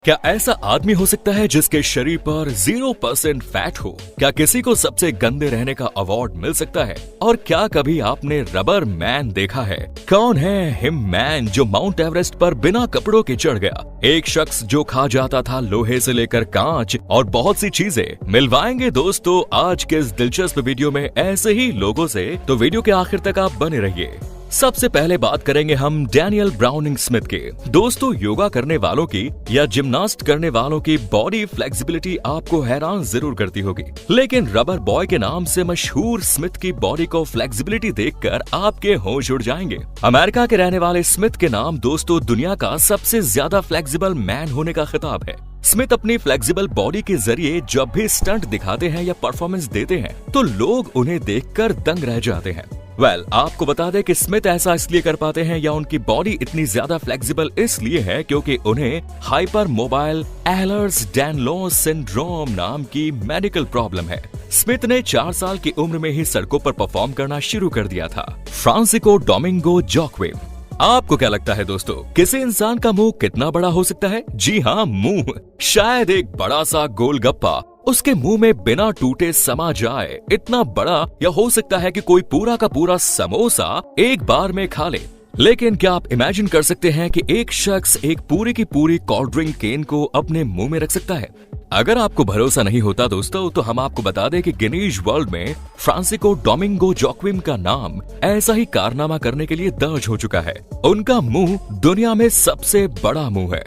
क्या ऐसा आदमी हो सकता है जिसके शरीर पर 0% फैट हो? क्या किसी को सबसे गंदे रहने का अवार्ड मिल सकता है? और क्या कभी आपने रबर मैन देखा है? कौन है हिम मैन जो माउंट एवरेस्ट पर बिना कपड़ों के चढ़ गया? एक शख्स जो खा जाता था लोहे से लेकर कांच और बहुत सी चीजें। मिलवाएंगे दोस्तों आज के इस दिलचस्प वीडियो में ऐसे ही लोगों से, तो वीडियो के आखिर तक आप बने रहिए। सबसे पहले बात करेंगे हम डैनियल ब्राउनिंग स्मिथ के। दोस्तों, योगा करने वालों की या जिम्नास्ट करने वालों की बॉडी फ्लेक्सिबिलिटी आपको हैरान जरूर करती होगी, लेकिन रबर बॉय के नाम से मशहूर स्मिथ की बॉडी को फ्लेक्सिबिलिटी देखकर आपके होश उड़ जाएंगे। अमेरिका के रहने वाले स्मिथ के नाम दोस्तों दुनिया का सबसे ज्यादा फ्लेक्सिबल मैन होने का खिताब है। स्मिथ अपनी फ्लेक्सिबल बॉडी के जरिए जब भी स्टंट दिखाते हैं या परफॉर्मेंस देते हैं तो लोग उन्हें देखकर दंग रह जाते हैं। आपको बता दें कि स्मिथ ऐसा इसलिए कर पाते हैं या उनकी बॉडी इतनी ज्यादा फ्लेक्सिबल इसलिए है क्योंकि उन्हें हाइपर मोबाइल एह्लर्स-डायनलोस सिंड्रोम नाम की मेडिकल प्रॉब्लम है। स्मिथ ने 4 साल की उम्र में ही सड़कों पर परफॉर्म करना शुरू कर दिया था। Francisco Domingo Joaquim. आपको क्या लगता है दोस्तों, किसी इंसान का मुंह कितना बड़ा हो सकता है? जी हाँ, मुंह। शायद एक बड़ा सा गोलगप्पा उसके मुंह में बिना टूटे समा जाए, इतना बड़ा, या हो सकता है कि कोई पूरा का पूरा समोसा एक बार में खा ले। लेकिन क्या आप इमेजिन कर सकते हैं कि एक शख्स एक पूरी की पूरी कोल्ड ड्रिंक केन को अपने मुंह में रख सकता है? अगर आपको भरोसा नहीं होता दोस्तों, तो हम आपको बता दें कि गिनीज वर्ल्ड में फ्रांसिस्को डोमिंगो जोक्विम का नाम ऐसा ही कारनामा करने के लिए दर्ज हो चुका है। उनका मुंह दुनिया में सबसे बड़ा मुंह है।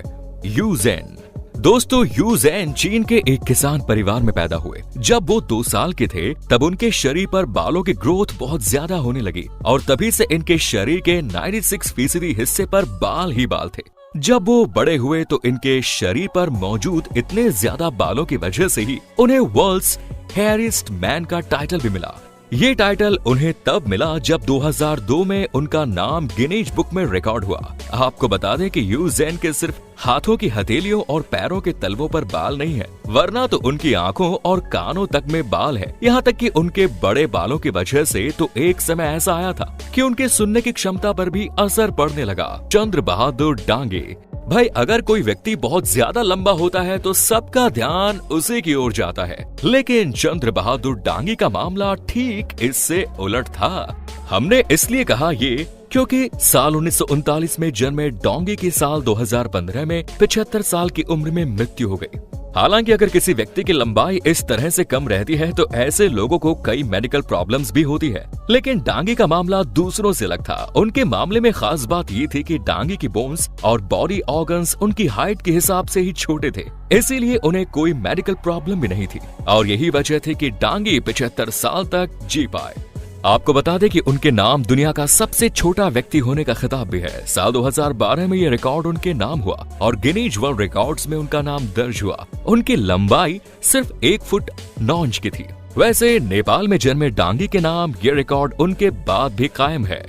Yu Zen. दोस्तों, यू ज़ेन चीन के एक किसान परिवार में पैदा हुए। जब वो 2 साल के थे तब उनके शरीर पर बालों की ग्रोथ बहुत ज्यादा होने लगी और तभी से इनके शरीर के 96% हिस्से पर बाल ही बाल थे। जब वो बड़े हुए तो इनके शरीर पर मौजूद इतने ज्यादा बालों की वजह से ही उन्हें वर्ल्ड्स हेयरिएस्ट मैन का टाइटल भी मिला। ये टाइटल उन्हें तब मिला जब 2002 में उनका नाम गिनीज बुक में रिकॉर्ड हुआ। आपको बता दें कि यू ज़ेन के सिर्फ हाथों की हथेलियों और पैरों के तलवों पर बाल नहीं है, वरना तो उनकी आंखों और कानों तक में बाल है। यहाँ तक कि उनके बड़े बालों की वजह से तो एक समय ऐसा आया था कि उनके सुनने की क्षमता पर भी असर पड़ने लगा। चंद्र बहादुर डांगे। भाई, अगर कोई व्यक्ति बहुत ज्यादा लंबा होता है तो सबका ध्यान उसी की ओर जाता है, लेकिन चंद्र बहादुर डांगी का मामला ठीक इससे उलट था। हमने इसलिए कहा ये क्योंकि साल 1939 में जन्मे डोंगी की साल 2015 में 75 साल की उम्र में मृत्यु हो गई। हालांकि अगर किसी व्यक्ति की लंबाई इस तरह से कम रहती है तो ऐसे लोगों को कई मेडिकल प्रॉब्लम्स भी होती है, लेकिन डांगी का मामला दूसरों से अलग था। उनके मामले में खास बात ये थी कि डांगी की बोन्स और बॉडी ऑर्गन्स उनकी हाइट के हिसाब से ही छोटे थे, इसीलिए उन्हें कोई मेडिकल प्रॉब्लम भी नहीं थी और यही वजह थी कि डांगी 75 साल तक जी पाए। आपको बता दें कि उनके नाम दुनिया का सबसे छोटा व्यक्ति होने का खिताब भी है। साल 2012 में ये रिकॉर्ड उनके नाम हुआ और गिनीज वर्ल्ड रिकॉर्ड्स में उनका नाम दर्ज हुआ। उनकी लंबाई सिर्फ 1 फुट 9 इंच की थी। वैसे नेपाल में जन्मे डांगी के नाम ये रिकॉर्ड उनके बाद भी कायम है।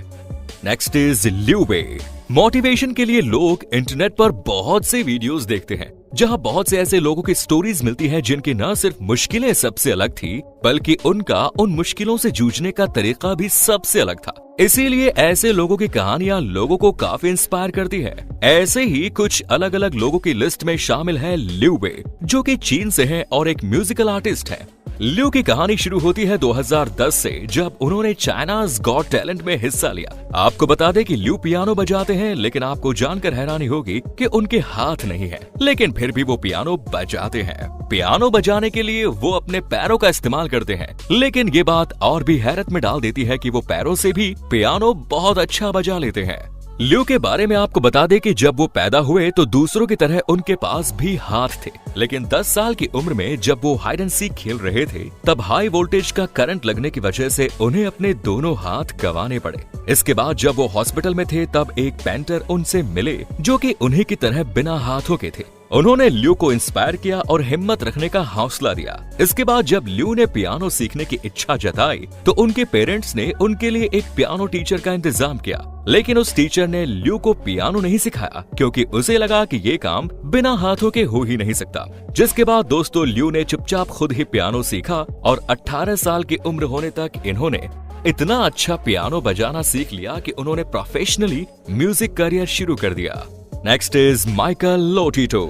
Next is Liu way. Motivation के लिए लोग इंटरनेट पर बहुत से वीडियोस देखते हैं जहां बहुत से ऐसे लोगों की स्टोरीज मिलती हैं जिनकी न सिर्फ मुश्किलें सबसे अलग थी बल्कि उनका उन मुश्किलों से जूझने का तरीका भी सबसे अलग था। इसीलिए ऐसे लोगों की कहानियां लोगों को काफी इंस्पायर करती है। ऐसे ही कुछ अलग अलग लोगों की लिस्ट में शामिल है लिउ वे, जो कि चीन से हैं और एक म्यूजिकल आर्टिस्ट हैं। लिउ की कहानी शुरू होती है 2010 से, जब उन्होंने चाइनाज गॉट टैलेंट में हिस्सा लिया। आपको बता दें कि लिउ पियानो बजाते हैं, लेकिन आपको जानकर हैरानी होगी कि उनके हाथ नहीं है, लेकिन फिर भी वो पियानो बजाते हैं। पियानो बजाने के लिए वो अपने पैरों का इस्तेमाल करते हैं, लेकिन ये बात और भी हैरत में डाल देती है कि वो पैरों से भी पियानो बहुत अच्छा बजा लेते हैं। लिउ के बारे में आपको बता दें कि जब वो पैदा हुए तो दूसरों की तरह उनके पास भी हाथ थे, लेकिन 10 साल की उम्र में जब वो हाइड एंड सीक खेल रहे थे तब हाई वोल्टेज का करंट लगने की वजह से उन्हें अपने दोनों हाथ गंवाने पड़े। इसके बाद जब वो हॉस्पिटल में थे तब एक पेंटर उनसे मिले जो कि उन्हीं की तरह बिना हाथों के थे। उन्होंने लिउ को इंस्पायर किया और हिम्मत रखने का हौसला दिया। इसके बाद जब लिउ ने पियानो सीखने की इच्छा जताई तो उनके पेरेंट्स ने उनके लिए एक पियानो टीचर का इंतजाम किया, लेकिन उस टीचर ने लिउ को पियानो नहीं सिखाया क्योंकि उसे लगा कि ये काम बिना हाथों के हो ही नहीं सकता। जिसके बाद दोस्तों लिउ ने चुपचाप खुद ही पियानो सीखा और 18 साल की उम्र होने तक इन्होंने इतना अच्छा पियानो बजाना सीख लिया कि उन्होंने प्रोफेशनली म्यूजिक करियर शुरू कर दिया। Next is Michael Lotito.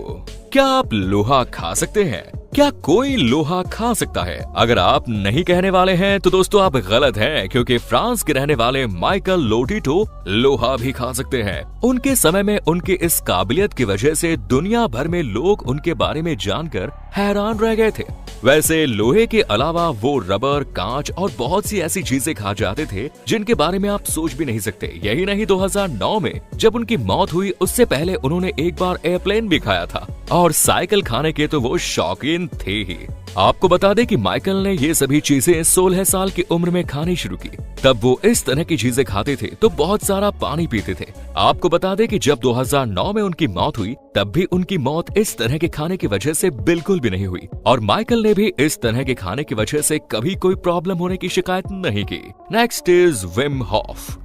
क्या आप लोहा खा सकते हैं? क्या कोई लोहा खा सकता है? अगर आप नहीं कहने वाले हैं तो दोस्तों आप गलत हैं, क्योंकि फ्रांस के रहने वाले माइकल लोटिटो लोहा भी खा सकते हैं। उनके समय में उनके इस काबिलियत की वजह से दुनिया भर में लोग उनके बारे में जानकर हैरान रह गए थे। वैसे लोहे के अलावा वो रबर, कांच और बहुत सी ऐसी चीजें खा जाते थे जिनके बारे में आप सोच भी नहीं सकते। यही नहीं, 2009 में जब उनकी मौत हुई उससे पहले उन्होंने एक बार एयरप्लेन भी खाया था और साइकिल खाने के तो वो शौकीन थे ही। आपको बता दें कि माइकल ने ये सभी चीजें 16 साल की उम्र में खानी शुरू की। तब वो इस तरह की चीजें खाते थे तो बहुत सारा पानी पीते थे। आपको बता दें कि जब 2009 में उनकी मौत हुई तब भी उनकी मौत इस तरह के खाने की वजह से बिल्कुल भी नहीं हुई और माइकल ने भी इस तरह के खाने की वजह से कभी कोई प्रॉब्लम होने की शिकायत नहीं की। Next is Wim Hof.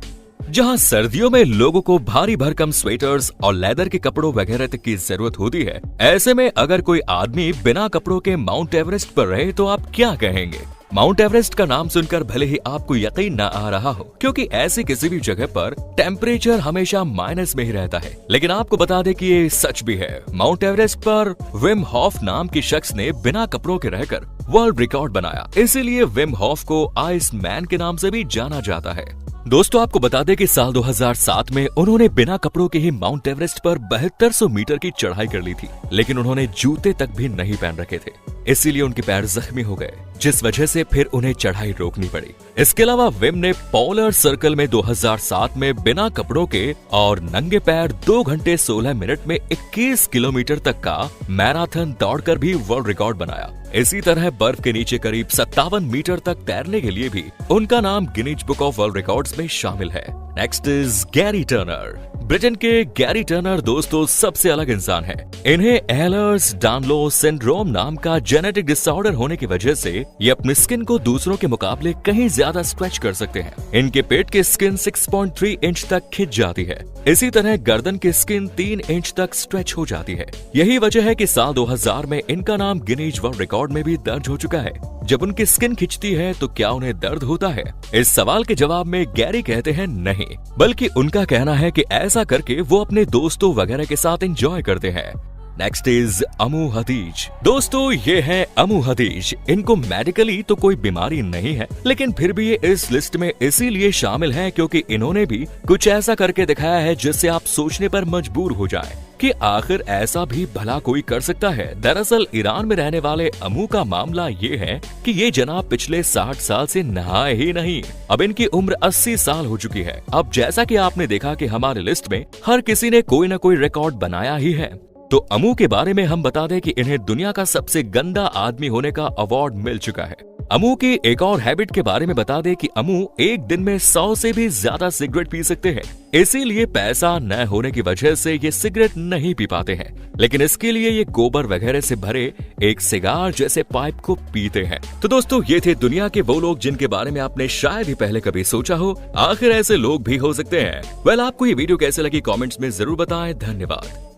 जहां सर्दियों में लोगों को भारी भरकम स्वेटर्स और लेदर के कपड़ों वगैरह तक की जरूरत होती है, ऐसे में अगर कोई आदमी बिना कपड़ों के माउंट एवरेस्ट पर रहे तो आप क्या कहेंगे? माउंट एवरेस्ट का नाम सुनकर भले ही आपको यकीन न आ रहा हो, क्योंकि ऐसी किसी भी जगह पर टेम्परेचर हमेशा माइनस में ही रहता है, लेकिन आपको बता दें कि ये सच भी है। माउंट एवरेस्ट पर विम हॉफ नाम के शख्स ने बिना कपड़ों के रहकर वर्ल्ड रिकॉर्ड बनाया, इसीलिए विम हॉफ को आइस मैन के नाम से भी जाना जाता है। दोस्तों आपको बता दें कि साल 2007 में उन्होंने बिना कपड़ों के ही माउंट एवरेस्ट पर 7200 मीटर की चढ़ाई कर ली थी, लेकिन उन्होंने जूते तक भी नहीं पहन रखे थे, इसीलिए उनके पैर जख्मी हो गए, जिस वजह से फिर उन्हें चढ़ाई रोकनी पड़ी। इसके अलावा विम ने पोलर सर्कल में 2007 में बिना कपड़ों के और नंगे पैर 2 घंटे 16 मिनट में 21 किलोमीटर तक का मैराथन दौड़कर भी वर्ल्ड रिकॉर्ड बनाया। इसी तरह बर्फ के नीचे करीब 57 मीटर तक तैरने के लिए भी उनका नाम Guinness book of world records में शामिल है। Next is Gary Turner. Britain के गैरी टर्नर दोस्तों सबसे अलग इंसान है। इन्हें एहलर्स-डानलोस सिंड्रोम नाम का जेनेटिक डिसऑर्डर होने की वजह से ये अपनी स्किन को दूसरों के मुकाबले कहीं ज्यादा स्ट्रेच कर सकते हैं। इनके पेट की स्किन 6.3 इंच तक खिंच जाती है। इसी तरह गर्दन की स्किन 3 इंच तक स्ट्रेच हो जाती है। यही वजह है कि साल 2000 में इनका नाम गिनीज वर्ल्ड रिकॉर्ड में भी दर्ज हो चुका है। जब उनकी स्किन खिंचती है तो क्या उन्हें दर्द होता है? इस सवाल के जवाब में गैरी कहते हैं नहीं, बल्कि उनका कहना है कि ऐसा करके वो अपने दोस्तों वगैरह के साथ एंजॉय करते हैं। Next is Amou Haji. दोस्तों ये है अमू हदीज। इनको मेडिकली तो कोई बीमारी नहीं है, लेकिन फिर भी ये इस लिस्ट में इसीलिए शामिल हैं क्योंकि इन्होंने भी कुछ ऐसा करके दिखाया है जिससे आप सोचने पर मजबूर हो जाएं कि आखिर ऐसा भी भला कोई कर सकता है। दरअसल ईरान में रहने वाले अमू का मामला ये है कि ये जनाब पिछले 60 साल से नहाए ही नहीं। अब इनकी उम्र 80 साल हो चुकी है। अब जैसा कि आपने देखा कि हमारे लिस्ट में हर किसी ने कोई न कोई रिकॉर्ड बनाया ही है, तो अमू के बारे में हम बता दें कि इन्हें दुनिया का सबसे गंदा आदमी होने का अवार्ड मिल चुका है। अमू की एक और हैबिट के बारे में बता दें कि अमू एक दिन में 100 से भी ज्यादा सिगरेट पी सकते हैं। इसीलिए पैसा न होने की वजह से ये सिगरेट नहीं पी पाते हैं, लेकिन इसके लिए ये गोबर वगैरह से भरे एक सिगार जैसे पाइप को पीते हैं। तो दोस्तों ये थे दुनिया के वो लोग जिनके बारे में आपने शायद ही पहले कभी सोचा हो। आखिर ऐसे लोग भी हो सकते हैं। वेल, आपको ये वीडियो कैसे लगी कमेंट्स में जरूर बताएं। धन्यवाद।